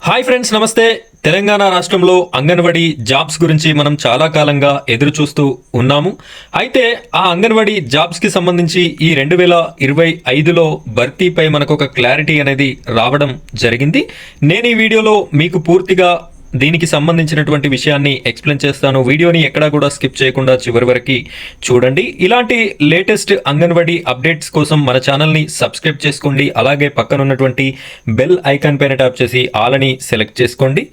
Hi friends, నమస్తే. తెలంగాణ రాష్ట్రంలో anganwadi jobs గురించి మనం చాలా కాలంగా ఎదురు చూస్తూ ఉన్నాము. అయితే ఆ అంగన్వాడీ జాబ్స్కి సంబంధించి ఈ 2025లో భర్తీపై మనకు ఒక క్లారిటీ అనేది రావడం జరిగింది. నేను ఈ వీడియోలో మీకు పూర్తిగా దీనికి సంబంధించినటువంటి విషయాన్ని ఎక్స్ప్లెయిన్ చేస్తాను. వీడియోని ఎక్కడా కూడా స్కిప్ చేయకుండా చివరి వరకు చూడండి. ఇలాంటి లేటెస్ట్ అంగన్వాడీ అప్డేట్స్ కోసం మన ఛానల్ని సబ్స్క్రైబ్ చేసుకోండి. అలాగే పక్కన ఉన్నటువంటి బెల్ ఐకాన్ పైన ట్యాప్ చేసి ఆల్ అని సెలెక్ట్ చేసుకోండి.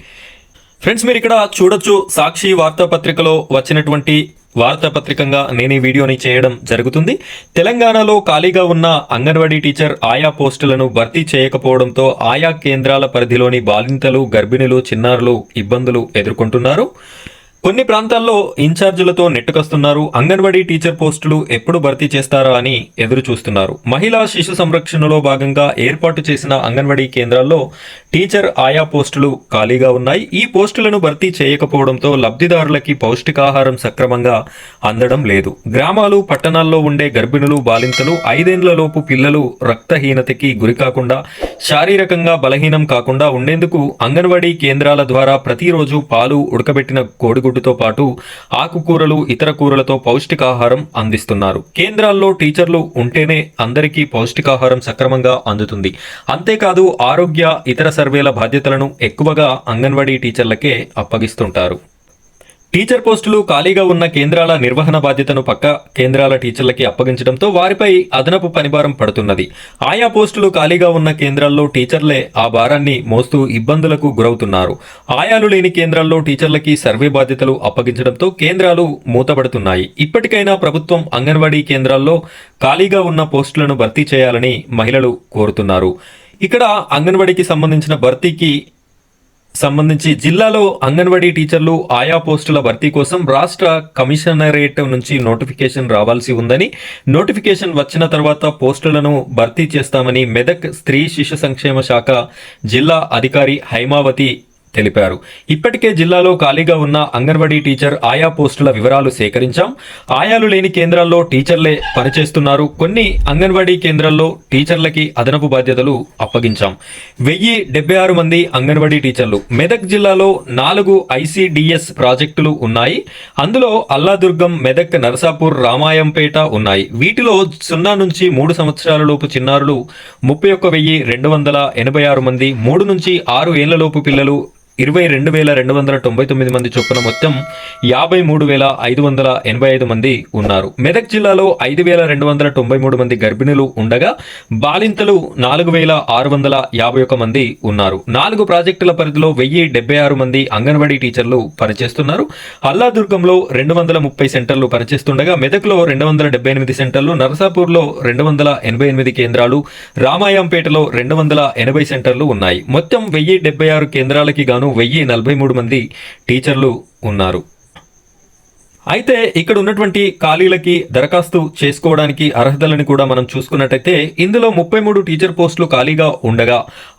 ఫ్రెండ్స్, మీరు ఇక్కడ చూడొచ్చు, సాక్షి వార్తాపత్రికలో వచ్చినటువంటి వార్తాపత్రికంగా నేను ఈ వీడియోని చేయడం జరుగుతుంది. తెలంగాణలో ఖాళీగా ఉన్న అంగన్వాడీ టీచర్ ఆయా పోస్టులను భర్తీ చేయకపోవడంతో ఆయా కేంద్రాల పరిధిలోని బాలింతలు, గర్భిణులు, చిన్నారులు ఇబ్బందులు ఎదుర్కొంటున్నారు. కొన్ని ప్రాంతాల్లో ఇన్ఛార్జీలతో నెట్టుకొస్తున్నారు. అంగన్వాడీ టీచర్ పోస్టులు ఎప్పుడు భర్తీ చేస్తారా అని ఎదురు చూస్తున్నారు. మహిళా శిశు సంరక్షణలో భాగంగా ఏర్పాటు చేసిన అంగన్వాడీ కేంద్రాల్లో టీచర్ ఆయా పోస్టులు ఖాళీగా ఉన్నాయి. ఈ పోస్టులను భర్తీ చేయకపోవడంతో లబ్ధిదారులకి పౌష్టికాహారం సక్రమంగా అందడం లేదు. గ్రామాలు, పట్టణాల్లో ఉండే గర్భిణులు, బాలింతలు, 5 ఏళ్లలోపు పిల్లలు రక్తహీనతకి గురికాకుండా, శారీరకంగా బలహీనం కాకుండా ఉండేందుకు అంగన్వాడీ కేంద్రాల ద్వారా ప్రతిరోజు పాలు, ఉడకబెట్టిన కోడిగుడ్డుతో పాటు ఆకుకూరలు, ఇతర కూరలతో పౌష్టికాహారం అందిస్తున్నారు. కేంద్రాల్లో టీచర్లు ఉంటేనే అందరికీ పౌష్టికాహారం సక్రమంగా అందుతుంది. అంతేకాదు, ఆరోగ్య, ఇతర సర్వేల బాధ్యతలను ఎక్కువగా అంగన్వాడీ టీచర్లకే అప్పగిస్తుంటారు. టీచర్ పోస్టులు ఖాళీగా ఉన్న కేంద్రాల నిర్వహణ బాధ్యతను పక్క కేంద్రాల టీచర్లకి అప్పగించడంతో వారిపై అదనపు పనిభారం పడుతున్నది. ఆయా పోస్టులు ఖాళీగా ఉన్న కేంద్రాల్లో టీచర్లే ఆ భారాన్ని మోస్తూ ఇబ్బందులకు గురవుతున్నారు. ఆయాలు లేని కేంద్రాల్లో టీచర్లకి సర్వే బాధ్యతలు అప్పగించడంతో కేంద్రాలు మూతపడుతున్నాయి. ఇప్పటికైనా ప్రభుత్వం అంగన్వాడీ కేంద్రాల్లో ఖాళీగా ఉన్న పోస్టులను భర్తీ చేయాలని మహిళలు కోరుతున్నారు. ఇక్కడ అంగన్వాడీకి సంబంధించిన భర్తీకి సంబంధించి జిల్లాలో అంగన్వాడీ టీచర్లు ఆయా పోస్టుల భర్తీ కోసం రాష్ట్ర కమిషనరేట్ నుంచి నోటిఫికేషన్ రావాల్సి ఉందని, నోటిఫికేషన్ వచ్చిన తర్వాత పోస్టులను భర్తీ చేస్తామని మెదక్ స్త్రీ శిశు సంక్షేమ శాఖ జిల్లా అధికారి హైమావతి తెలిపారు. ఇప్పటికే జిల్లాలో ఖాళీగా ఉన్న అంగన్వాడీ టీచర్ ఆయా పోస్టుల వివరాలు సేకరించాం. ఆయాలు లేని కేంద్రాల్లో టీచర్లే పనిచేస్తున్నారు. కొన్ని అంగన్వాడీ కేంద్రాల్లో టీచర్లకి అదనపు బాధ్యతలు అప్పగించాం. 1076 మంది అంగన్వాడీ టీచర్లు. మెదక్ జిల్లాలో 4 ICDS ప్రాజెక్టులు ఉన్నాయి. అందులో అల్లాదుర్గం, మెదక్, నరసాపూర్, రామాయంపేట ఉన్నాయి. వీటిలో 0 నుంచి 3 సంవత్సరాల లోపు చిన్నారులు 31,286 మంది, 3 నుంచి 6 ఏళ్లలోపు పిల్లలు 22,299 మంది చొప్పున మొత్తం 53,585 మంది ఉన్నారు. మెదక్ జిల్లాలో 5,293 మంది గర్భిణులు ఉండగా బాలింతలు 4,651 మంది ఉన్నారు. 4 ప్రాజెక్టుల పరిధిలో 1076 మంది అంగన్వాడీ టీచర్లు పనిచేస్తున్నారు. అల్లాదుర్గంలో 230 సెంటర్లు పనిచేస్తుండగా మెదక్లో 278 సెంటర్లు, నరసాపూర్లో 288 కేంద్రాలు, రామాయంపేటలో 280 సెంటర్లు ఉన్నాయి. మొత్తం 1076 కేంద్రాలకి గాను 1043 మంది టీచర్లు ఉన్నారు. అయితే ఇక్కడ ఉన్నటువంటి ఖాళీలకి దరఖాస్తు చేసుకోవడానికి అర్హతలను కూడా మనం చూసుకున్నట్టయితే ఇందులో 33 టీచర్ పోస్టులు ఖాళీగా ఉండగా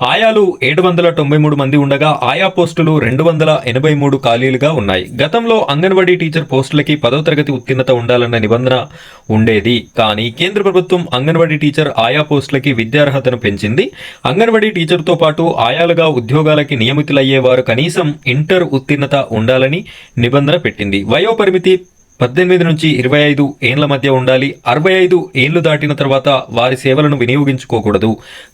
ఆయాలు 793 మంది ఉండగా ఆయా పోస్టులు 283 ఖాళీలుగా ఉన్నాయి. గతంలో అంగన్వాడీ టీచర్ పోస్టులకి 10వ తరగతి ఉత్తీర్ణత ఉండాలన్న నిబంధన ఉండేది. కానీ కేంద్ర ప్రభుత్వం అంగన్వాడీ టీచర్ ఆయా పోస్టులకి విద్యార్హతను పెంచింది. అంగన్వాడీ టీచర్తో పాటు ఆయాలుగా ఉద్యోగాలకి నియమితులయ్యేవారు కనీసం ఇంటర్ ఉత్తీర్ణత ఉండాలని నిబంధన పెట్టింది. వయోపరిమితి 18 నుంచి 25 ఏళ్ల మధ్య ఉండాలి. 65 ఏళ్లు దాటిన తర్వాత వారి సేవలను వినియోగించుకోకూడదు.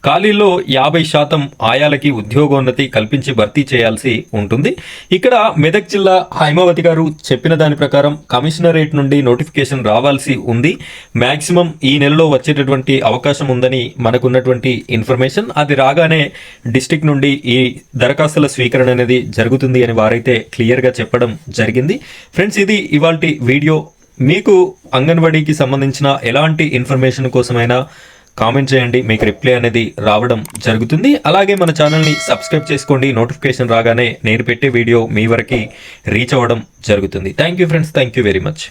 ఖాళీల్లో 50% ఆయాలకి ఉద్యోగోన్నతి కల్పించి భర్తీ చేయాల్సి ఉంటుంది. ఇక్కడ మెదక్ జిల్లా హైమావతి గారు చెప్పిన దాని ప్రకారం కమిషనరేట్ నుండి నోటిఫికేషన్ రావాల్సి ఉంది. మాక్సిమం ఈ నెలలో వచ్చేటటువంటి అవకాశం ఉందని మనకున్నటువంటి ఇన్ఫర్మేషన్. అది రాగానే డిస్ట్రిక్ట్ నుండి ఈ దరఖాస్తుల స్వీకరణ అనేది జరుగుతుంది అని వారైతే క్లియర్గా చెప్పడం జరిగింది. ఫ్రెండ్స్, ఇది ఇవాల్టి వీడియో. మీకు అంగన్వాడీకి సంబంధించిన ఎలాంటి ఇన్ఫర్మేషన్ కోసమైనా కామెంట్ చేయండి, మీకు రిప్లై అనేది రావడం జరుగుతుంది. అలాగే మన ఛానల్ని సబ్స్క్రైబ్ చేసుకోండి. నోటిఫికేషన్ రాగానే నేను పెట్టే వీడియో మీ వరకు రీచ్ అవ్వడం జరుగుతుంది. Thank you friends, thank you very much.